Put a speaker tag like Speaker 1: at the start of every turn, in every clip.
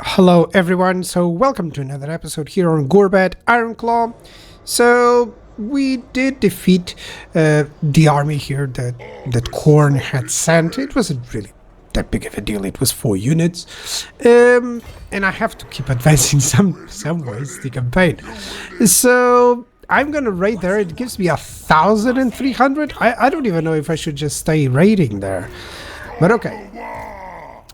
Speaker 1: Hello everyone, so welcome to another episode here on Gorbad, Ironclaw. So we did defeat the army here that Khorne had sent. It wasn't really that big of a deal, it was 4 units. And I have to keep advancing some ways the campaign. So I'm gonna raid there. It gives me 1,300. I don't even know if I should just stay raiding there. But okay.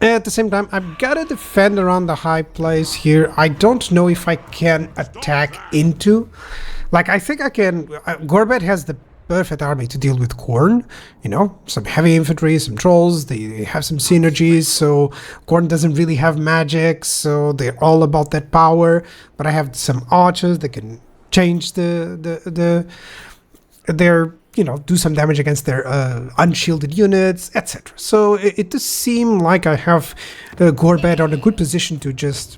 Speaker 1: At the same time, I've got to defend around the high place here. I don't know if I can attack into. Like, I think I can. Gorbad has the perfect army to deal with Khorne. You know, some heavy infantry, some trolls. They have some synergies. So Khorne doesn't really have magic. So they're all about that power. But I have some archers that can change their, you know, do some damage against their unshielded units, etc. So it does seem like I have Gorbad on a good position to just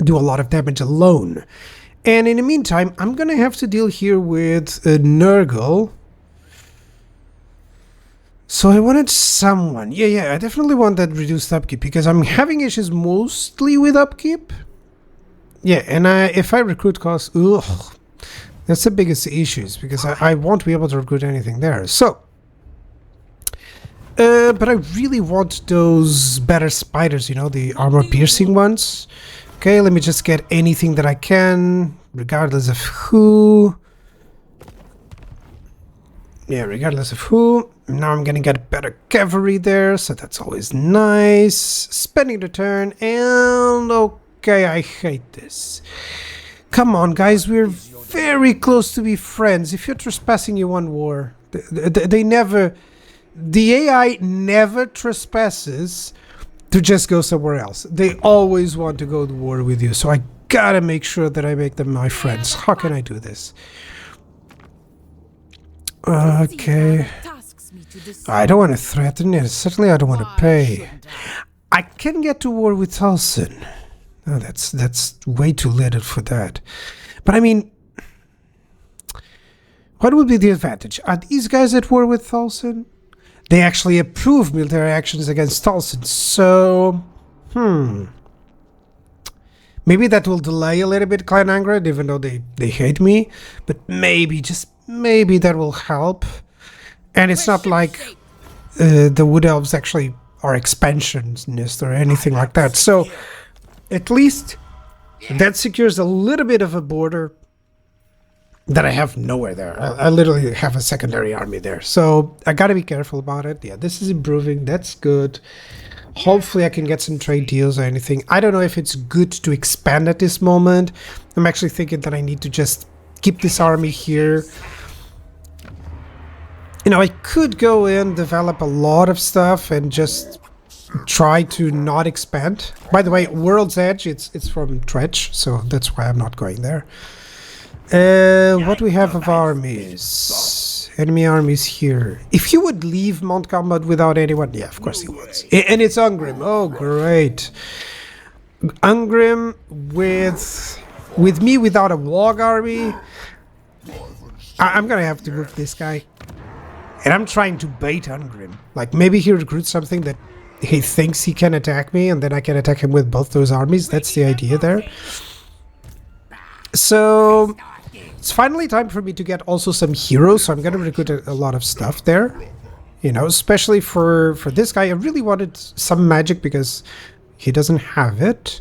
Speaker 1: do a lot of damage alone. And in the meantime, I'm gonna have to deal here with Nurgle. So I wanted someone. Yeah, I definitely want that reduced upkeep because I'm having issues mostly with upkeep. Yeah, and if I recruit costs, ugh. That's the biggest issues because I won't be able to recruit anything there. So, but I really want those better spiders, you know, the armor-piercing ones. Okay, let me just get anything that I can, regardless of who. Yeah, regardless of who. Now I'm gonna get better cavalry there, so that's always nice. Spending the turn, and okay, I hate this. Come on, guys, we're very close to be friends. If you're trespassing, you want war. They never... The AI never trespasses to just go somewhere else. They always want to go to war with you. So I gotta make sure that I make them my friends. How can I do this? Okay. I don't want to threaten it. Certainly I don't want to pay. I can get to war with Tulsin. No, that's way too little for that. But I mean... What would be the advantage? Are these guys at war with Tulsin? They actually approve military actions against Tulsin, so... Maybe that will delay a little bit Clan Angred, even though they hate me. But maybe, just maybe that will help. And it's not like the Wood Elves actually are expansionist or anything like that. So, at least that secures a little bit of a border that I have nowhere there. I literally have a secondary army there. So I gotta be careful about it. Yeah, this is improving. That's good. Hopefully I can get some trade deals or anything. I don't know if it's good to expand at this moment. I'm actually thinking that I need to just keep this army here. You know, I could go in, develop a lot of stuff and just try to not expand. By the way, World's Edge, it's from Tretch, so that's why I'm not going there. What do we have of armies? Enemy armies here. If he would leave Mount Combat without anyone, yeah, of course he would. And it's Ungrim. Oh, great. Ungrim with me without a Wog army. I'm gonna have to move this guy. And I'm trying to bait Ungrim. Like, maybe he recruits something that he thinks he can attack me, and then I can attack him with both those armies. That's the idea there. So... It's finally time for me to get also some heroes, so I'm going to recruit a lot of stuff there. You know, especially for this guy. I really wanted some magic because he doesn't have it.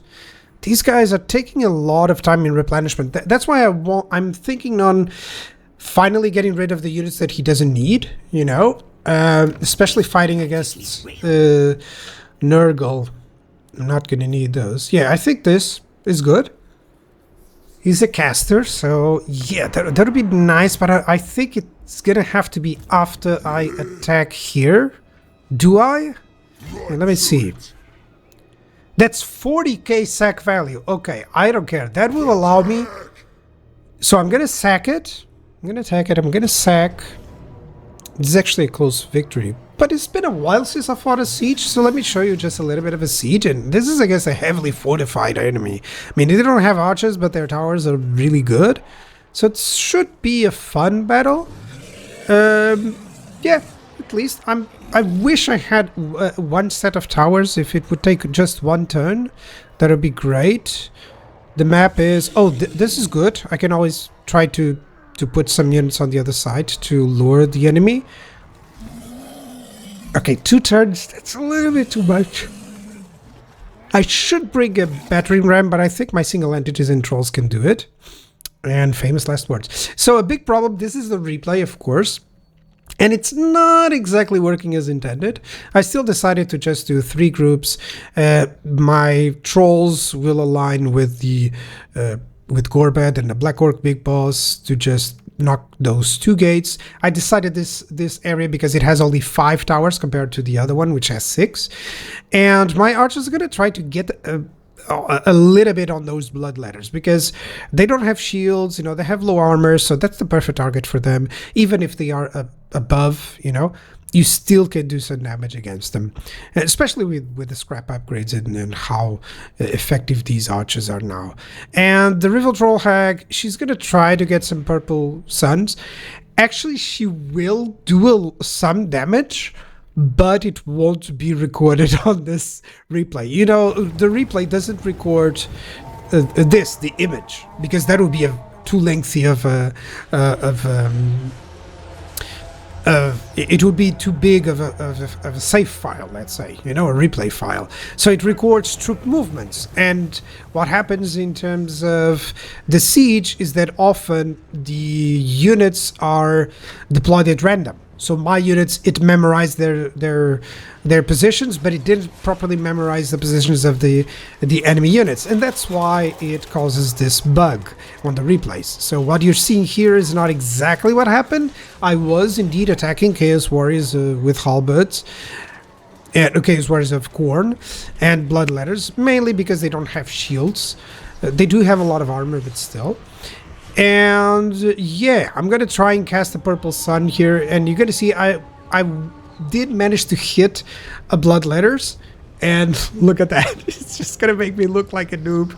Speaker 1: These guys are taking a lot of time in replenishment. That's why I'm thinking on finally getting rid of the units that he doesn't need, you know. Especially fighting against Nurgle. I'm not going to need those. Yeah, I think this is good. He's a caster, so yeah, that would be nice, but I think it's gonna have to be after I attack here. Do I? Yeah, let me see. That's 40k sack value. Okay, I don't care. That will allow me. So I'm gonna sack it. I'm gonna attack it. I'm gonna sack. This is actually a close victory. But it's been a while since I fought a siege, so let me show you just a little bit of a siege. And this is against a heavily fortified enemy. I mean, they don't have archers, but their towers are really good. So it should be a fun battle. Yeah, at least. I wish I had one set of towers. If it would take just one turn, that would be great. The map is... Oh, this is good. I can always try to put some units on the other side to lure the enemy. Okay, 2 turns. That's a little bit too much. I should bring a battering ram, but I think my single entities and trolls can do it. And famous last words. So a big problem, this is the replay, of course. And it's not exactly working as intended. I still decided to just do 3 groups. My trolls will align with the with Gorbad and the Black Orc Big Boss to just knock those 2 gates. I decided this area because it has only 5 towers compared to the other one, which has 6. And my archers are going to try to get a little bit on those bloodletters because they don't have shields, they have low armor, so that's the perfect target for them. Even if they are above, you still can do some damage against them, especially with the scrap upgrades and how effective these archers are now. And the Rival Troll Hag, she's gonna try to get some purple suns. Actually, she will do some damage, but it won't be recorded on this replay. The replay doesn't record the image, because that would be too lengthy it would be too big of a save file, let's say, a replay file. So it records troop movements. And what happens in terms of the siege is that often the units are deployed at random. So my units, it memorized their positions, but it didn't properly memorize the positions of the enemy units, and that's why it causes this bug on the replays. So what you're seeing here is not exactly what happened. I was indeed attacking Chaos Warriors with halberds, and Chaos Warriors of Khorne and Bloodletters, mainly because they don't have shields. They do have a lot of armor, but still. And yeah, I'm gonna try and cast the purple sun here, and you're gonna see I did manage to hit a Bloodletters, and look at that. It's just gonna make me look like a noob.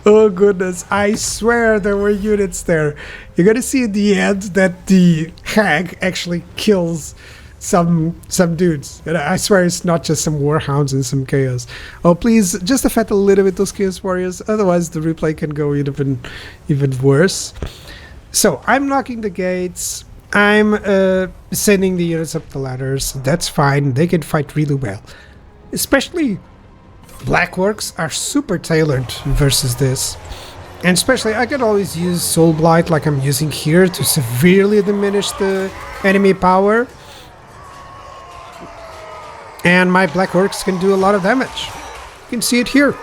Speaker 1: Oh goodness, I swear there were units there. You're gonna see in the end that the hag actually kills some dudes, and I swear it's not just some warhounds and some chaos. Oh, please just affect a little bit those chaos warriors, otherwise the replay can go even worse. So I'm knocking the gates, I'm sending the units up the ladders. That's fine, they can fight really well. Especially Black Orcs are super tailored versus this, and especially I can always use Soul Blight like I'm using here to severely diminish the enemy power. And my Black Orcs can do a lot of damage. You can see it here.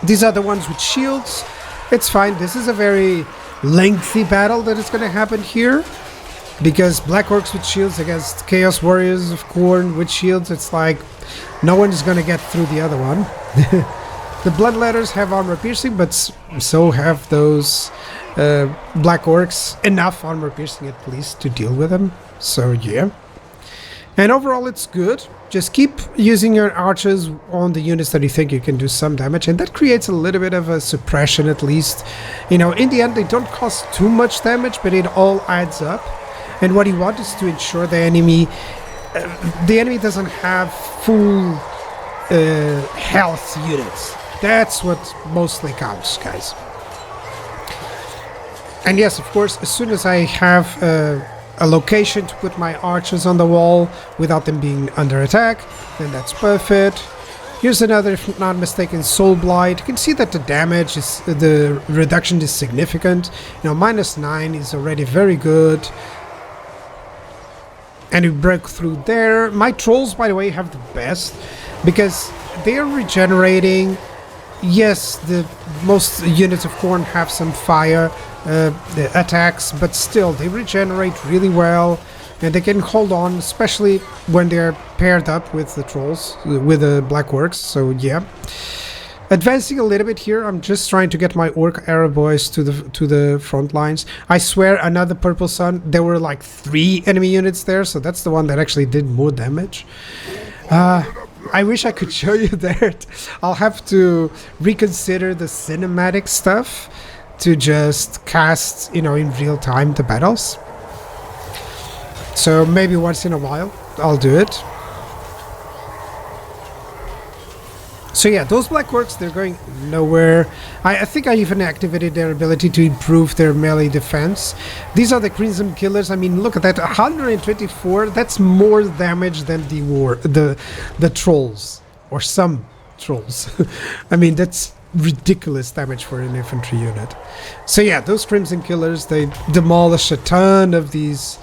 Speaker 1: These are the ones with shields. It's fine. This is a very lengthy battle that is going to happen here, because Black Orcs with shields against Chaos Warriors of Khorne with shields, it's like no one is going to get through the other one. The Bloodletters have armor piercing, but so have those Black Orcs. Enough armor piercing at least to deal with them. So yeah. And overall it's good. Just keep using your archers on the units that you think you can do some damage, and that creates a little bit of a suppression at least. In the end they don't cost too much damage, but it all adds up. And what you want is to ensure the enemy doesn't have full health units. That's what mostly counts, guys. And yes, of course, as soon as I have a location to put my archers on the wall without them being under attack, then that's perfect. Here's another, if not mistaken, Soul Blight. You can see that the reduction is significant. -9 is already very good. And we broke through there. My trolls, by the way, have the best, because they are regenerating. Yes, the most units of Khorne have some fire attacks, but still they regenerate really well, and they can hold on, especially when they're paired up with the trolls, with the Black Orcs. So yeah, advancing a little bit here. I'm just trying to get my Orc Arrow Boys to the front lines. I swear, another purple sun. There were like 3 enemy units there, so that's the one that actually did more damage. I wish I could show you that. I'll have to reconsider the cinematic stuff to just cast, in real time the battles. So maybe once in a while I'll do it. So yeah, those Black Orcs, they're going nowhere. I think I even activated their ability to improve their melee defense. These are the Crimson Killers. I mean, look at that, 124. That's more damage than the trolls, or some trolls. I mean, that's ridiculous damage for an infantry unit. So yeah, those Crimson Killers, they demolish a ton of these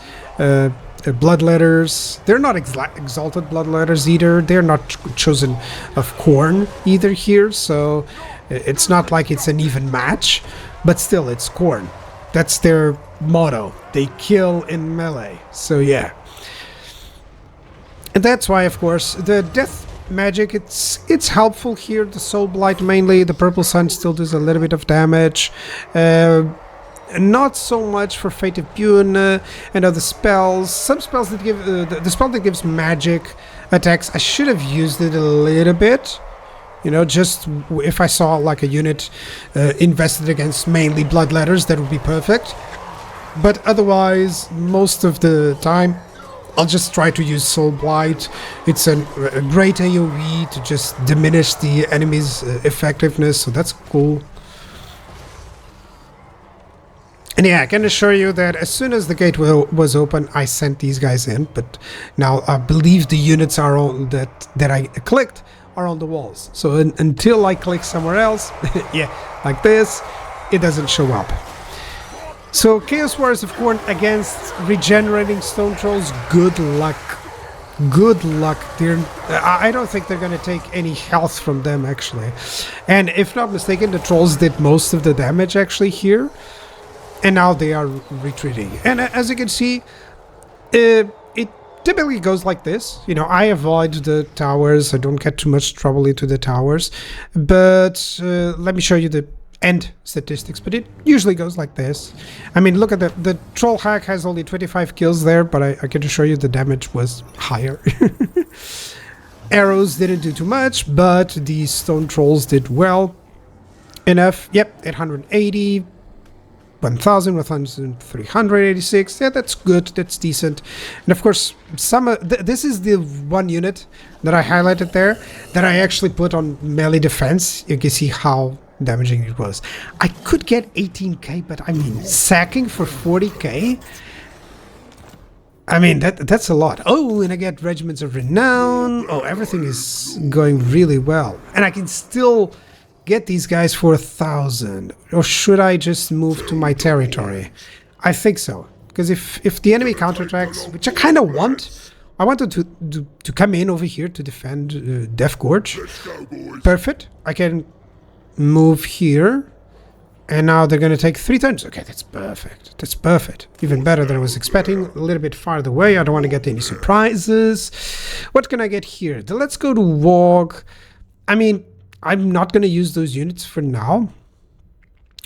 Speaker 1: bloodletters. They're not exalted bloodletters either. They're not chosen of Khorne either here, so it's not like it's an even match, but still it's Khorne. That's their motto. They kill in melee. So yeah. And that's why, of course, the death magic, it's helpful here. The Soul Blight mainly. The Purple Sun still does a little bit of damage. Not so much for Fate of Bune and other spells. Some spells that give the spell that gives magic attacks, I should have used it a little bit. You know, just if I saw like a unit invested against mainly bloodletters, that would be perfect. But otherwise, most of the time, I'll just try to use Soul Blight. It's a great AoE to just diminish the enemy's effectiveness, so that's cool. And yeah, I can assure you that as soon as the gate was open, I sent these guys in. But now I believe the units are on that I clicked are on the walls. So until I click somewhere else, yeah, like this, it doesn't show up. So Chaos Warriors of Khorne against regenerating stone trolls. Good luck. Good luck. I don't think they're going to take any health from them actually. And if not mistaken, the trolls did most of the damage actually here. And now they are retreating. And as you can see, it typically goes like this. You know, I avoid the towers. I don't get too much trouble into the towers. But let me show you the end statistics. But it usually goes like this. I mean, look at the troll hack has only 25 kills there. But I can assure you the damage was higher. Arrows didn't do too much. But the stone trolls did well enough. Yep, 880. 1,000, 1,386. Yeah, that's good. That's decent. And of course, this is the one unit that I highlighted there that I actually put on melee defense. You can see how damaging it was. I could get 18k, but I mean, sacking for 40k? I mean, that's a lot. Oh, and I get Regiments of Renown. Oh, everything is going really well. And I can still get these guys for 1,000. Or should I just move to my territory? I think so. Because if the enemy counterattacks, which I kind of want, I wanted to come in over here to defend Death Gorge. Perfect. I can move here. And now they're going to take 3 turns. Okay, that's perfect. That's perfect. Even better than I was expecting. A little bit farther away. I don't want to get any surprises. What can I get here? Let's go to Wog. I mean, I'm not going to use those units for now,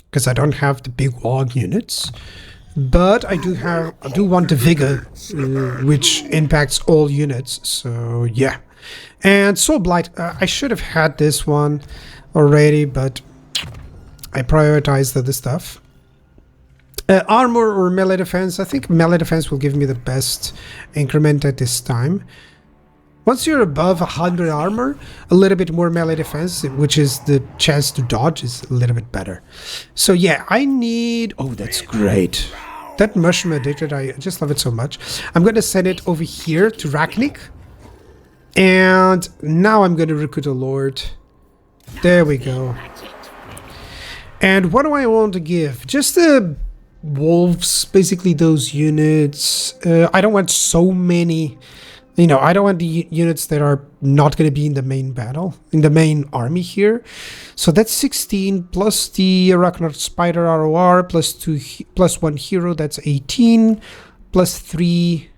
Speaker 1: because I don't have the big Wog units. But I do want the Vigor, which impacts all units. So yeah. And Soul Blight, I should have had this one already, but I prioritized other stuff. Armor or melee defense. I think melee defense will give me the best increment at this time. Once you're above 100 armor, a little bit more melee defense, which is the chance to dodge, is a little bit better. So yeah, I need... Oh, that's great. That Mushroom Addicted, I just love it so much. I'm going to send it over here to Rachnik. And now I'm going to recruit a Lord. There we go. And what do I want to give? Just the wolves, basically those units. I don't want so many... You know, I don't want the units that are not going to be in the main battle, in the main army here. So that's 16 plus the Arachnid Spider ROR plus 1 hero, that's 18 plus 3.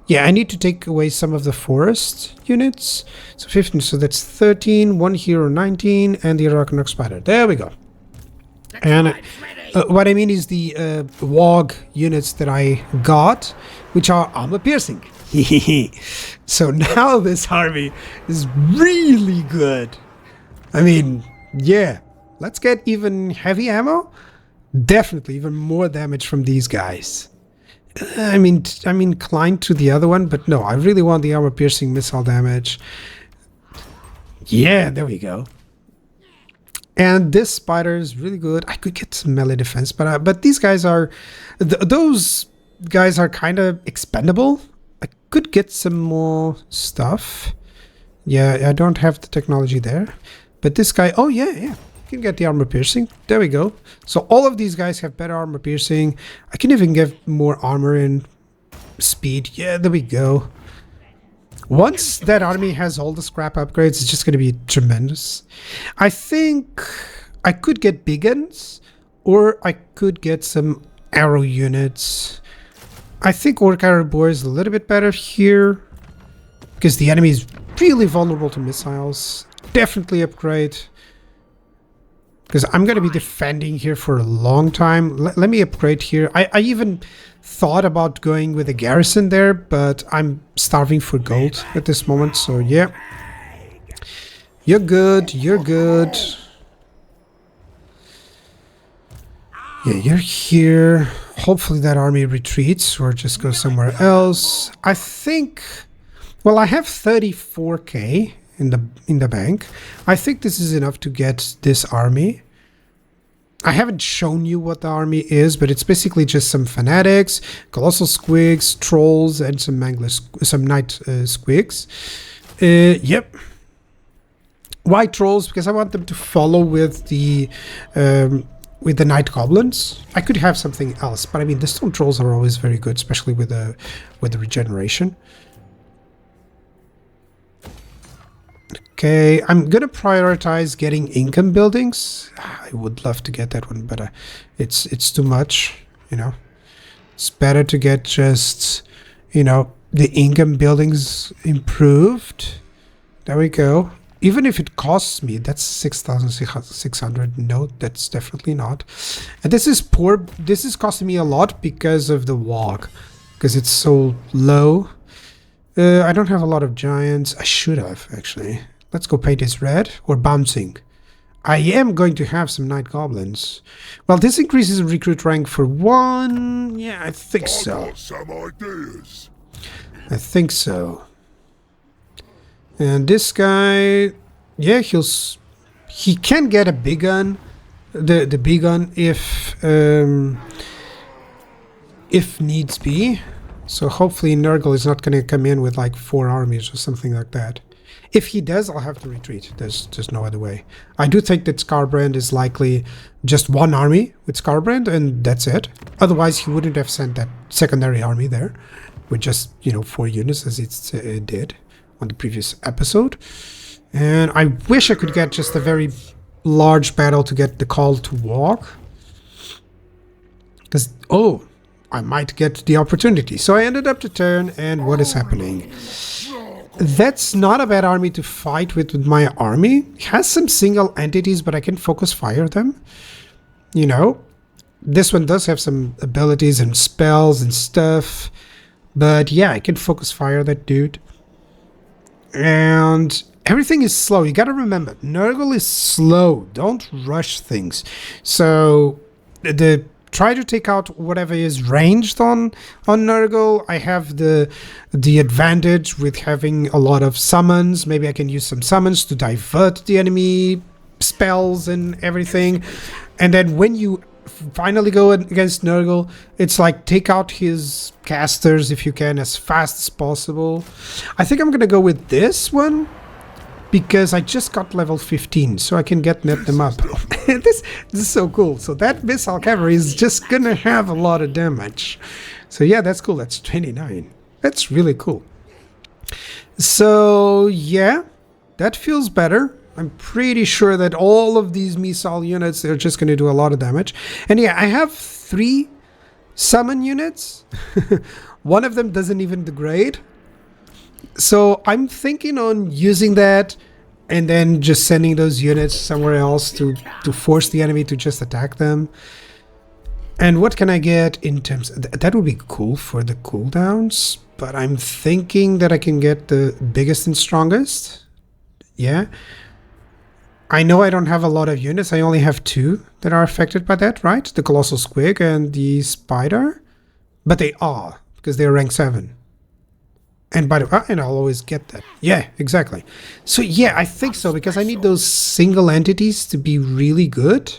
Speaker 1: Yeah, I need to take away some of the forest units. So 15, so that's 13, 1 hero 19, and the Arachnid Spider. There we go. And what I mean is the Wog units that I got, which are armor piercing. So now this army is really good. I mean, yeah, let's get even heavy ammo. Definitely even more damage from these guys. I mean, I'm inclined to the other one, but no, I really want the armor-piercing missile damage. Yeah, there we go. And this spider is really good. I could get some melee defense, but these guys are, those guys are kind of expendable. I could get some more stuff. Yeah, I don't have the technology there, but this guy, oh yeah, you can get the armor piercing. There we go. So all of these guys have better armor piercing. I can even get more armor and speed. Yeah, there we go. Once that army has all the scrap upgrades, it's just going to be tremendous. I think I could get big guns, or I could get some arrow units. I think Orc Arrow Boar is a little bit better here, because the enemy is really vulnerable to missiles. Definitely upgrade, because I'm going to be defending here for a long time. Let me upgrade here. I even thought about going with a garrison there, but I'm starving for gold at this moment, so yeah. You're good, you're good. Yeah, you're here. Hopefully that army retreats or just goes somewhere else. I think, well, I have 34k in the bank. I think this is enough to get this army. I haven't shown you what the army is, but it's basically just some fanatics, colossal squigs, trolls, and some night squigs. Yep. Why trolls? Because I want them to follow with the night goblins. I could have something else, but I mean the stone trolls are always very good, especially with the regeneration. Okay, I'm gonna prioritize getting income buildings. I would love to get that one, but it's too much, you know. It's better to get just, you know, the income buildings improved. There we go. Even if it costs me, that's 6,600. No, that's definitely not. And this is poor. This is costing me a lot because of the walk, because it's so low. I don't have a lot of giants. I should have, actually. Let's go paint this red, or bouncing. I am going to have some night goblins. Well, this increases recruit rank for 1. Yeah, I think so.
Speaker 2: I've got some ideas.
Speaker 1: I think so. And this guy, yeah, he can get a big gun, the big gun if needs be. So hopefully Nurgle is not going to come in with like 4 armies or something like that. If he does, I'll have to retreat. There's no other way. I do think that Scarbrand is likely just 1 army with Scarbrand, and that's it. Otherwise, he wouldn't have sent that secondary army there with just, you know, 4 units as it did on the previous episode. And I wish I could get just a very large battle to get the call to walk. Because, oh, I might get the opportunity. So I ended up to turn, and what is happening? That's not a bad army to fight with my army. It has some single entities, but I can focus fire them. You know, this one does have some abilities and spells and stuff. But yeah, I can focus fire that dude. And everything is slow. You gotta remember, Nurgle is slow. Don't rush things. So try to take out whatever is ranged on Nurgle. I have the advantage with having a lot of summons. Maybe I can use some summons to divert the enemy spells and everything. And then when you finally go against Nurgle, it's like take out his casters if you can as fast as possible. I think I'm gonna go with this one, because I just got level 15, so I can net them up. This is so cool. So that missile cavalry is just gonna have a lot of damage. So yeah, that's cool. That's 29. That's really cool. So yeah, that feels better. I'm pretty sure that all of these missile units, they're just gonna do a lot of damage. And yeah, I have 3 summon units. One of them doesn't even degrade. So I'm thinking on using that and then just sending those units somewhere else to force the enemy to just attack them. And what can I get in terms of that would be cool for the cooldowns, but I'm thinking that I can get the biggest and strongest. Yeah. I know I don't have a lot of units. I only have 2 that are affected by that, right? The Colossal Squig and the Spider. But they are, because they're rank 7. And by the way, and I'll always get that. Yeah, exactly. So yeah, I think so, because I need those single entities to be really good.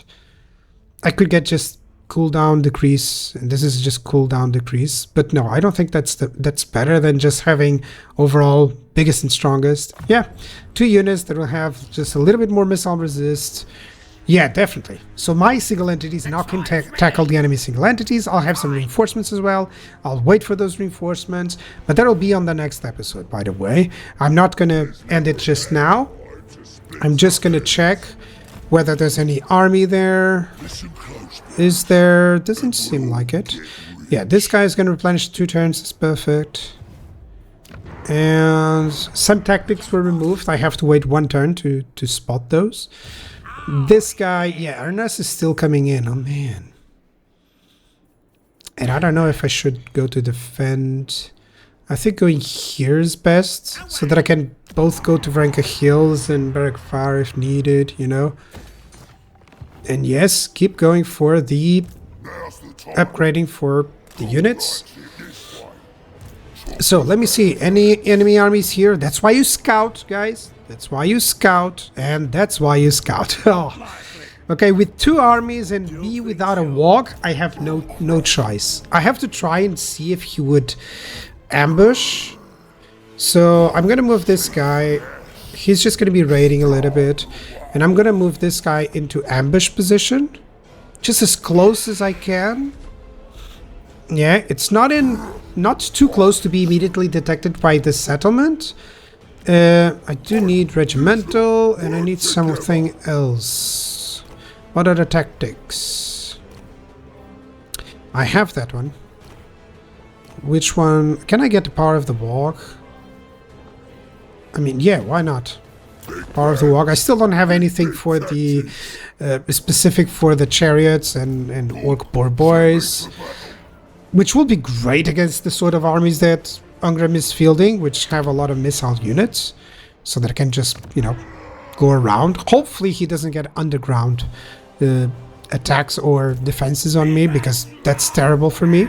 Speaker 1: I could get just cooldown decrease, and this is just cooldown decrease. But no, I don't think that's better than just having overall biggest and strongest. Yeah, 2 units that will have just a little bit more missile resist. Yeah, definitely. So my single entities now can tackle the enemy single entities. I'll have some reinforcements as well. I'll wait for those reinforcements, but that'll be on the next episode, by the way. I'm not going to end it just now. I'm just going to check whether there's any army there. Is there? Doesn't seem like it. Yeah, this guy is going to replenish 2 turns. That's perfect. And some tactics were removed. I have to wait 1 turn to spot those. This guy, yeah, Ernest is still coming in. Oh, man. And I don't know if I should go to defend. I think going here is best, so that I can both go to Vranka Hills and Barrack Fire if needed, you know. And yes, keep going for the upgrading for the units. So, let me see. Any enemy armies here? That's why you scout, guys. That's why you scout, and that's why you scout. Oh. Okay, with 2 armies and me without a walk, I have no choice. I have to try and see if he would ambush. So I'm gonna move this guy. He's just gonna be raiding a little bit, and I'm gonna move this guy into ambush position, just as close as I can. Yeah, it's not too close to be immediately detected by the settlement. I do need regimental, and I need something else. What are the tactics? I have that one. Which one? Can I get the power of the walk? I mean, yeah, why not? Power of the walk. I still don't have anything for the specific for the chariots and orc boar boys, which will be great against the sort of armies that Ungram is fielding, which have a lot of missile units, so that I can just, you know, go around. Hopefully he doesn't get underground attacks or defenses on me, because that's terrible for me.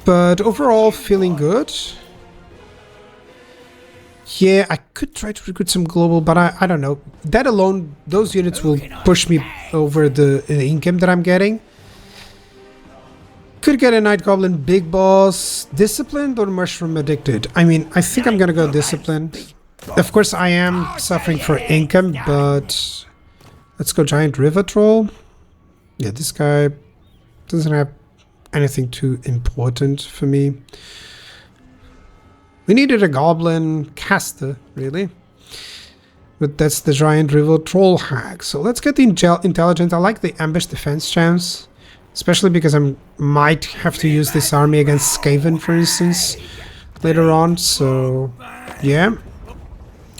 Speaker 1: But overall, feeling good. Yeah, I could try to recruit some global, but I don't know. That alone, those units will push me over the income that I'm getting. Could get a Night Goblin Big Boss, Disciplined or Mushroom Addicted. I mean, I think I'm gonna go Disciplined. Of course, I am suffering for income, but let's go Giant River Troll. Yeah, this guy doesn't have anything too important for me. We needed a Goblin Caster, really. But that's the Giant River Troll hack. So let's get the Intelligent. I like the Ambush Defense chance. Especially because I might have to use this army against Skaven, for instance, later on. So, yeah.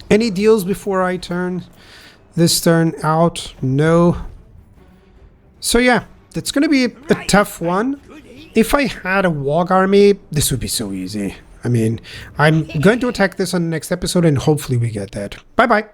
Speaker 1: Any deals before I turn this turn out? No. So, yeah. That's going to be a tough one. If I had a Wog army, this would be so easy. I mean, I'm going to attack this on the next episode, and hopefully we get that. Bye-bye.